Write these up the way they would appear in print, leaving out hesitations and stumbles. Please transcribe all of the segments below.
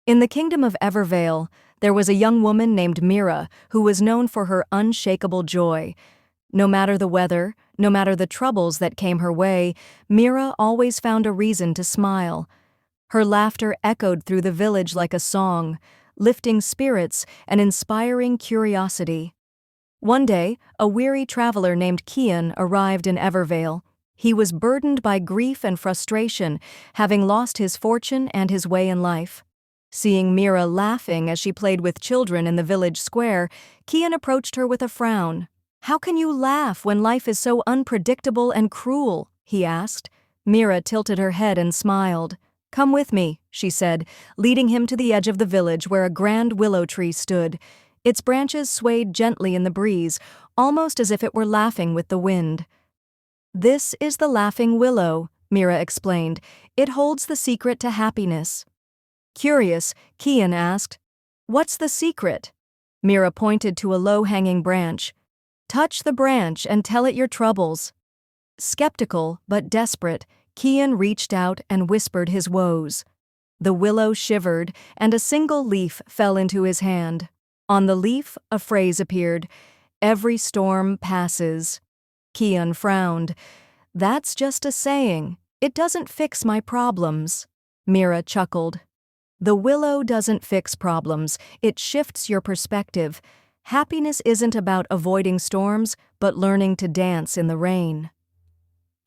In the kingdom of Evervale, there was a young woman named Mira who was known for her unshakable joy. No matter the weather, no matter the troubles that came her way, Mira always found a reason to smile. Her laughter echoed through the village like a song, lifting spirits and inspiring curiosity. One day, a weary traveler named Kian arrived in Evervale. He was burdened by grief and frustration, having lost his fortune and his way in life. Seeing Mira laughing as she played with children in the village square, Kian approached her with a frown. "How can you laugh when life is so unpredictable and cruel?" he asked. Mira tilted her head and smiled. "Come with me," she said, leading him to the edge of the village where a grand willow tree stood. Its branches swayed gently in the breeze, almost as if it were laughing with the wind. "This is the Laughing Willow," Mira explained. "It holds the secret to happiness." Curious, Kian asked, "What's the secret?" Mira pointed to a low-hanging branch. "Touch the branch and tell it your troubles." Skeptical but desperate, Kian reached out and whispered his woes. The willow shivered, and a single leaf fell into his hand. On the leaf, a phrase appeared, "Every storm passes." Kian frowned. "That's just a saying. It doesn't fix my problems." Mira chuckled. "The willow doesn't fix problems, it shifts your perspective. Happiness isn't about avoiding storms, but learning to dance in the rain."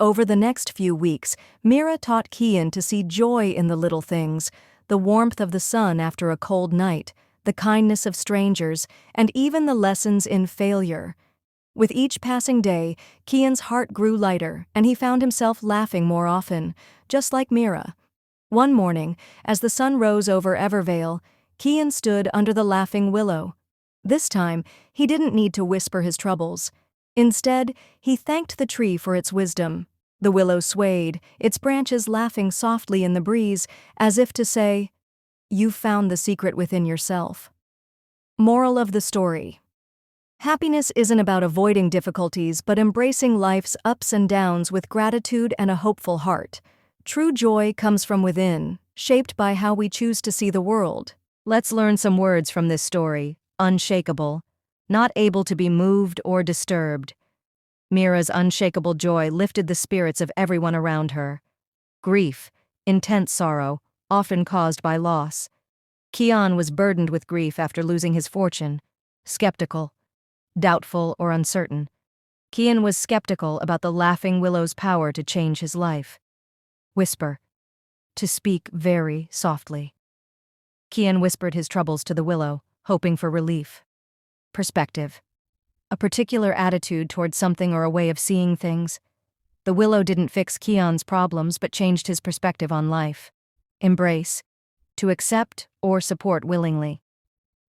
Over the next few weeks, Mira taught Kian to see joy in the little things, the warmth of the sun after a cold night, the kindness of strangers, and even the lessons in failure. With each passing day, Kian's heart grew lighter, and he found himself laughing more often, just like Mira. One morning, as the sun rose over Evervale, Kian stood under the Laughing Willow. This time, he didn't need to whisper his troubles. Instead, he thanked the tree for its wisdom. The willow swayed, its branches laughing softly in the breeze, as if to say, "You've found the secret within yourself." Moral of the story: happiness isn't about avoiding difficulties, but embracing life's ups and downs with gratitude and a hopeful heart. True joy comes from within, shaped by how we choose to see the world. Let's learn some words from this story. Unshakable, not able to be moved or disturbed. Mira's unshakable joy lifted the spirits of everyone around her. Grief, intense sorrow, often caused by loss. Kian was burdened with grief after losing his fortune. Skeptical, doubtful or uncertain. Kian was skeptical about the Laughing Willow's power to change his life. Whisper, to speak very softly. Kian whispered his troubles to the willow, hoping for relief. Perspective, a particular attitude toward something or a way of seeing things. The willow didn't fix Kian's problems but changed his perspective on life. Embrace, to accept or support willingly.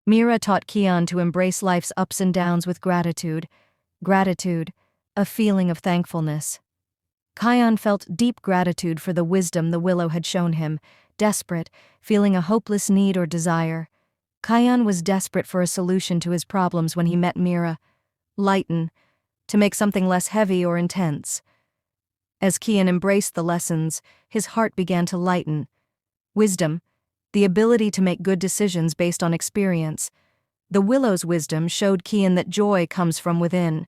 Mira taught Kian to embrace life's ups and downs with gratitude. Gratitude, a feeling of thankfulness. Kian felt deep gratitude for the wisdom the willow had shown him, desperate, feeling a hopeless need or desire. Kian was desperate for a solution to his problems when he met Mira. Lighten, to make something less heavy or intense. As Kian embraced the lessons, his heart began to lighten. Wisdom, the ability to make good decisions based on experience. The willow's wisdom showed Kian that joy comes from within.